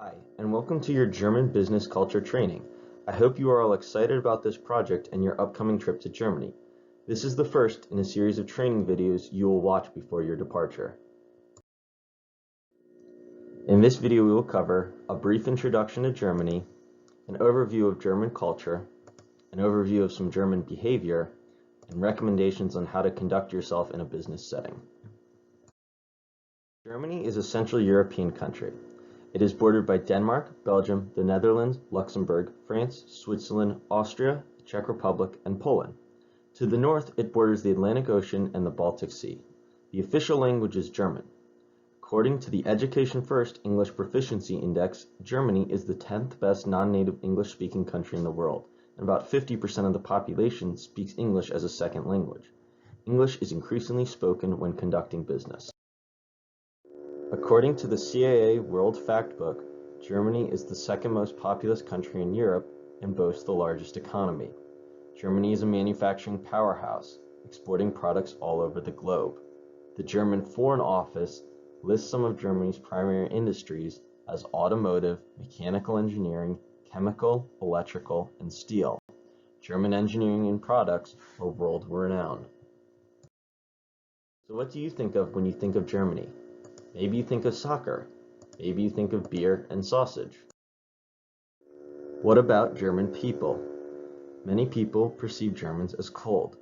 Hi, and welcome to your German business culture training. I hope you are all excited about this project and your upcoming trip to Germany. This is the first in a series of training videos you will watch before your departure. In this video, we will cover a brief introduction to Germany, an overview of German culture, an overview of some German behavior, and recommendations on how to conduct yourself in a business setting. Germany is a Central European country. It is bordered by Denmark, Belgium, the Netherlands, Luxembourg, France, Switzerland, Austria, the Czech Republic, and Poland. To the north, it borders the Atlantic Ocean and the Baltic Sea. The official language is German. According to the Education First English Proficiency Index, Germany is the 10th best non-native English-speaking country in the world, and about 50% of the population speaks English as a second language. English is increasingly spoken when conducting business. According to the CAA World Factbook, Germany is the second most populous country in Europe and boasts the largest economy. Germany is a manufacturing powerhouse, exporting products all over the globe. The German Foreign Office lists some of Germany's primary industries as automotive, mechanical engineering, chemical, electrical, and steel. German engineering and products are world-renowned. So what do you think of when you think of Germany? Maybe you think of soccer. Maybe you think of beer and sausage. What about German people? Many people perceive Germans as cold.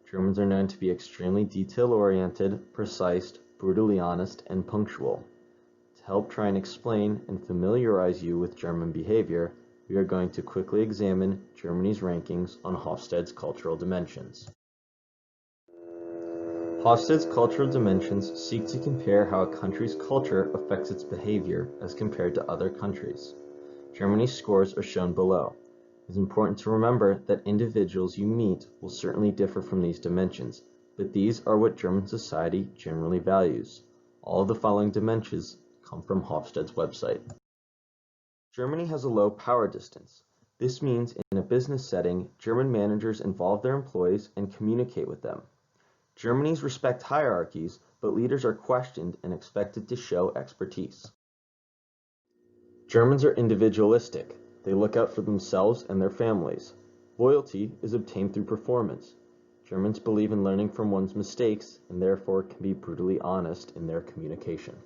Germans are known to be extremely detail-oriented, precise, brutally honest, and punctual. To help try and explain and familiarize you with German behavior, we are going to quickly examine Germany's rankings on Hofstede's cultural dimensions. Hofstede's cultural dimensions seek to compare how a country's culture affects its behavior as compared to other countries. Germany's scores are shown below. It is important to remember that individuals you meet will certainly differ from these dimensions, but these are what German society generally values. All of the following dimensions come from Hofstede's website. Germany has a low power distance. This means in a business setting, German managers involve their employees and communicate with them. Germans respect hierarchies, but leaders are questioned and expected to show expertise. Germans are individualistic. They look out for themselves and their families. Loyalty is obtained through performance. Germans believe in learning from one's mistakes and therefore can be brutally honest in their communication.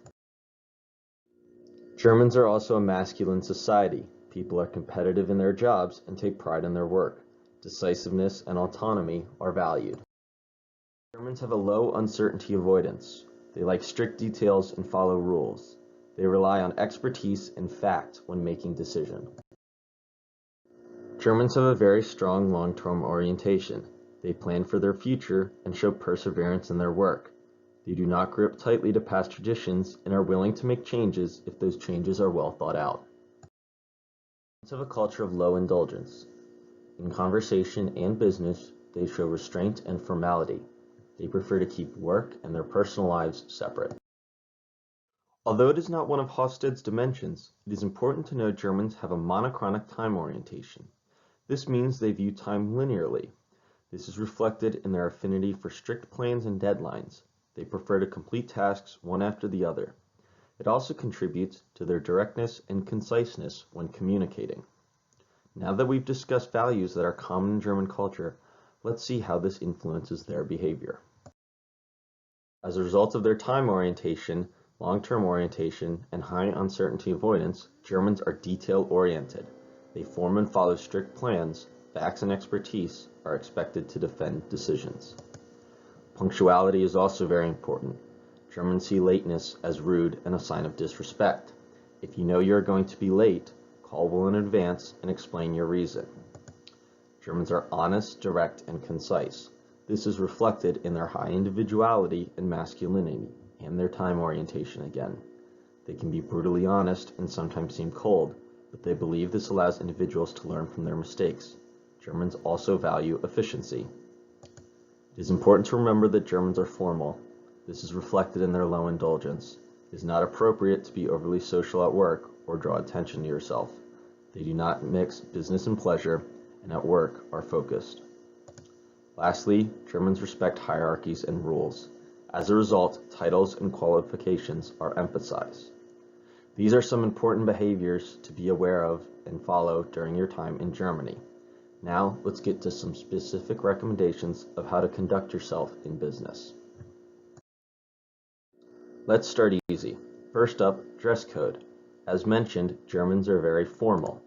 Germans are also a masculine society. People are competitive in their jobs and take pride in their work. Decisiveness and autonomy are valued. Germans have a low uncertainty avoidance. They like strict details and follow rules. They rely on expertise and fact when making decisions. Germans have a very strong long-term orientation. They plan for their future and show perseverance in their work. They do not grip tightly to past traditions and are willing to make changes if those changes are well thought out. Germans have a culture of low indulgence. In conversation and business, they show restraint and formality. They prefer to keep work and their personal lives separate. Although it is not one of Hofstede's dimensions, it is important to know Germans have a monochronic time orientation. This means they view time linearly. This is reflected in their affinity for strict plans and deadlines. They prefer to complete tasks one after the other. It also contributes to their directness and conciseness when communicating. Now that we've discussed values that are common in German culture, let's see how this influences their behavior. As a result of their time orientation, long-term orientation, and high uncertainty avoidance, Germans are detail-oriented. They form and follow strict plans. Facts and expertise are expected to defend decisions. Punctuality is also very important. Germans see lateness as rude and a sign of disrespect. If you know you're going to be late, call well in advance and explain your reason. Germans are honest, direct, and concise. This is reflected in their high individuality and masculinity, and their time orientation again. They can be brutally honest and sometimes seem cold, but they believe this allows individuals to learn from their mistakes. Germans also value efficiency. It is important to remember that Germans are formal. This is reflected in their low indulgence. It is not appropriate to be overly social at work or draw attention to yourself. They do not mix business and pleasure, and at work are focused. Lastly, Germans respect hierarchies and rules. As a result, titles and qualifications are emphasized. These are some important behaviors to be aware of and follow during your time in Germany. Now, let's get to some specific recommendations of how to conduct yourself in business. Let's start easy. First up, dress code. As mentioned, Germans are very formal.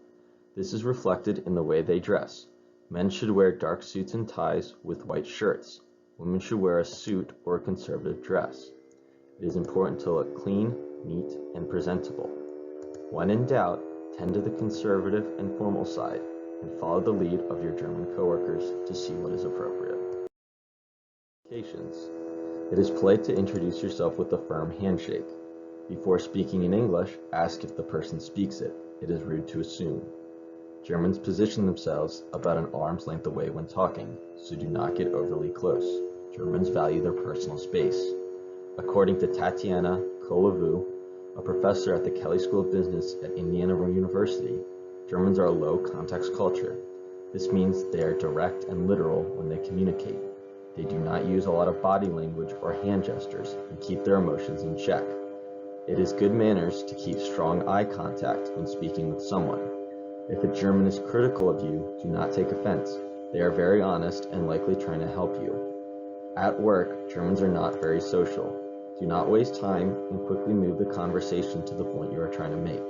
This is reflected in the way they dress. Men should wear dark suits and ties with white shirts. Women should wear a suit or a conservative dress. It is important to look clean, neat, and presentable. When in doubt, tend to the conservative and formal side, and follow the lead of your German coworkers to see what is appropriate. Communications. It is polite to introduce yourself with a firm handshake. Before speaking in English, ask if the person speaks it. It is rude to assume. Germans position themselves about an arm's length away when talking, so do not get overly close. Germans value their personal space. According to Tatiana Kolovu, a professor at the Kelley School of Business at Indiana University, Germans are a low-context culture. This means they are direct and literal when they communicate. They do not use a lot of body language or hand gestures and keep their emotions in check. It is good manners to keep strong eye contact when speaking with someone. If a German is critical of you, do not take offense. They are very honest and likely trying to help you. At work, Germans are not very social. Do not waste time and quickly move the conversation to the point you are trying to make.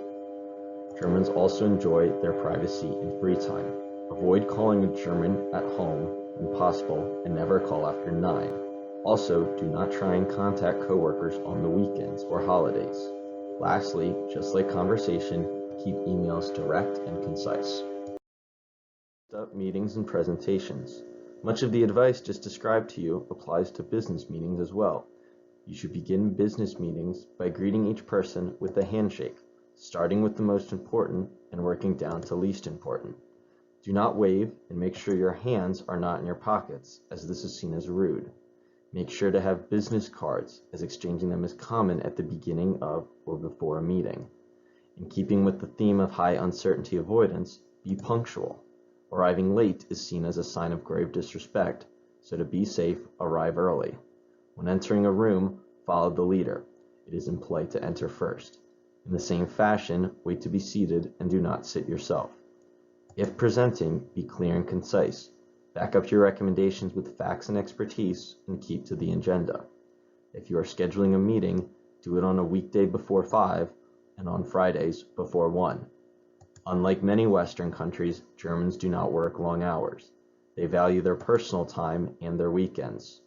Germans also enjoy their privacy and free time. Avoid calling a German at home when possible and never call after 9. Also, do not try and contact coworkers on the weekends or holidays. Lastly, just like conversation, keep emails direct and concise. Next up, meetings and presentations. Much of the advice just described to you applies to business meetings as well. You should begin business meetings by greeting each person with a handshake, starting with the most important and working down to least important. Do not wave and make sure your hands are not in your pockets, as this is seen as rude. Make sure to have business cards, as exchanging them is common at the beginning of or before a meeting. In keeping with the theme of high uncertainty avoidance, be punctual. Arriving late is seen as a sign of grave disrespect, so to be safe, arrive early. When entering a room, follow the leader. It is impolite to enter first. In the same fashion, wait to be seated and do not sit yourself. If presenting, be clear and concise. Back up your recommendations with facts and expertise and keep to the agenda. If you are scheduling a meeting, do it on a weekday before 5 and on Fridays before 1. Unlike many Western countries, Germans do not work long hours. They value their personal time and their weekends.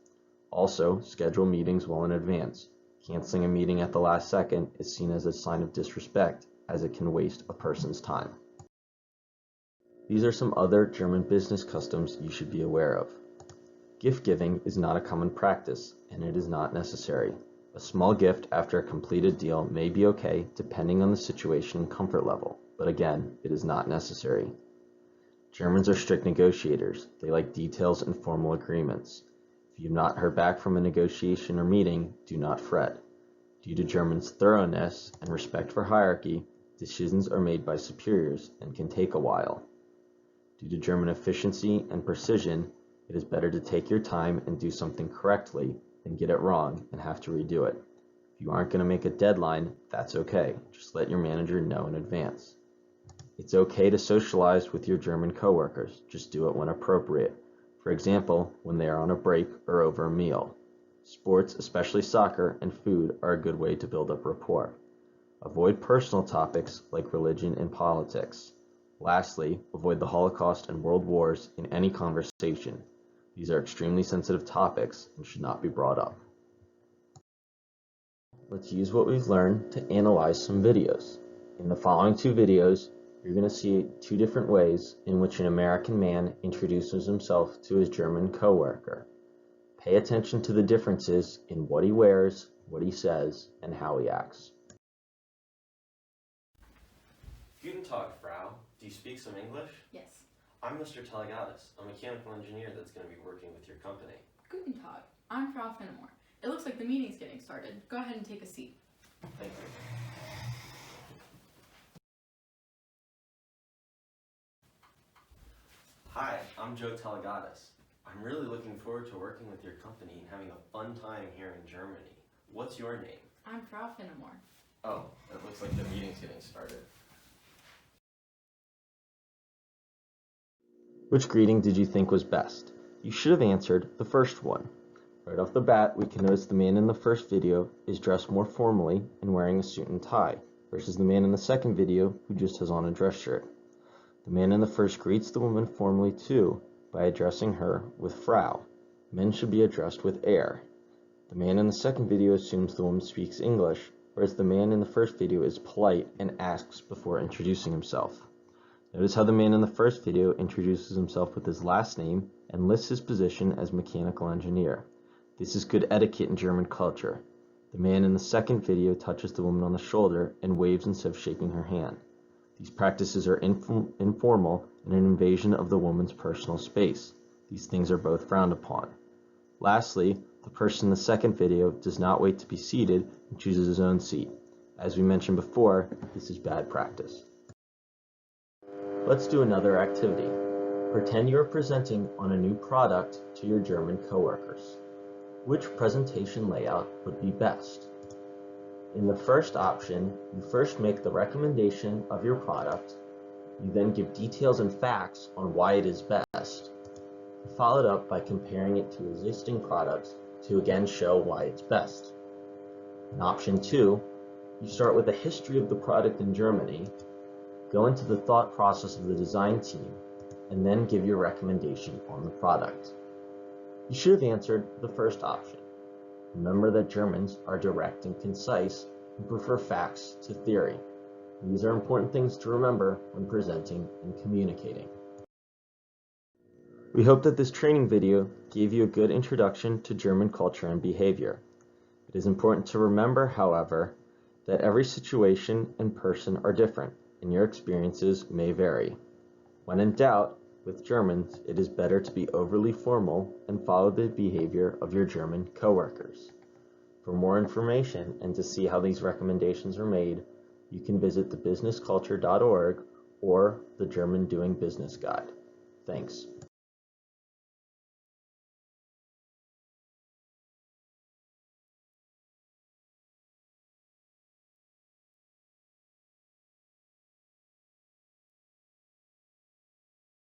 Also, schedule meetings well in advance. Canceling a meeting at the last second is seen as a sign of disrespect, as it can waste a person's time. These are some other German business customs you should be aware of. Gift giving is not a common practice, and it is not necessary. A small gift after a completed deal may be okay depending on the situation and comfort level, but again, it is not necessary. Germans are strict negotiators. They like details and formal agreements. If you have not heard back from a negotiation or meeting, do not fret. Due to Germans' thoroughness and respect for hierarchy, decisions are made by superiors and can take a while. Due to German efficiency and precision, it is better to take your time and do something correctly than get it wrong and have to redo it. If you aren't going to make a deadline, that's okay. Just let your manager know in advance. It's okay to socialize with your German coworkers. Just do it when appropriate. For example, when they are on a break or over a meal. Sports, especially soccer and food, are a good way to build up rapport. Avoid personal topics like religion and politics. Lastly, avoid the Holocaust and world wars in any conversation. These are extremely sensitive topics and should not be brought up. Let's use what we've learned to analyze some videos. In the following 2 videos, you're going to see 2 different ways in which an American man introduces himself to his German coworker. Pay attention to the differences in what he wears, what he says, and how he acts. Guten Tag, Frau. Do you speak some English? Yes. I'm Mr. Telegadas, a mechanical engineer that's going to be working with your company. Guten Tag. I'm Frau Fenimore. It looks like the meeting's getting started. Go ahead and take a seat. Thank you. Hi, I'm Joe Telegadas. I'm really looking forward to working with your company and having a fun time here in Germany. What's your name? I'm Frau Fenimore. Oh, it looks like the meeting's getting started. Which greeting did you think was best? You should have answered the first one. Right off the bat, we can notice the man in the first video is dressed more formally and wearing a suit and tie, versus the man in the second video who just has on a dress shirt. The man in the first greets the woman formally too, by addressing her with Frau. Men should be addressed with er. The man in the second video assumes the woman speaks English, whereas the man in the first video is polite and asks before introducing himself. Notice how the man in the first video introduces himself with his last name and lists his position as mechanical engineer. This is good etiquette in German culture. The man in the second video touches the woman on the shoulder and waves instead of shaking her hand. These practices are informal and an invasion of the woman's personal space. These things are both frowned upon. Lastly, the person in the second video does not wait to be seated and chooses his own seat. As we mentioned before, this is bad practice. Let's do another activity. Pretend you are presenting on a new product to your German coworkers. Which presentation layout would be best? In the first option, you first make the recommendation of your product. You then give details and facts on why it is best. Followed up by comparing it to existing products to again show why it's best. In option 2, you start with a history of the product in Germany, go into the thought process of the design team, and then give your recommendation on the product. You should have answered the first option. Remember that Germans are direct and concise and prefer facts to theory. These are important things to remember when presenting and communicating. We hope that this training video gave you a good introduction to German culture and behavior. It is important to remember, however, that every situation and person are different, and your experiences may vary. When in doubt, with Germans, it is better to be overly formal and follow the behavior of your German coworkers. For more information and to see how these recommendations are made, you can visit thebusinessculture.org or the German Doing Business Guide. Thanks.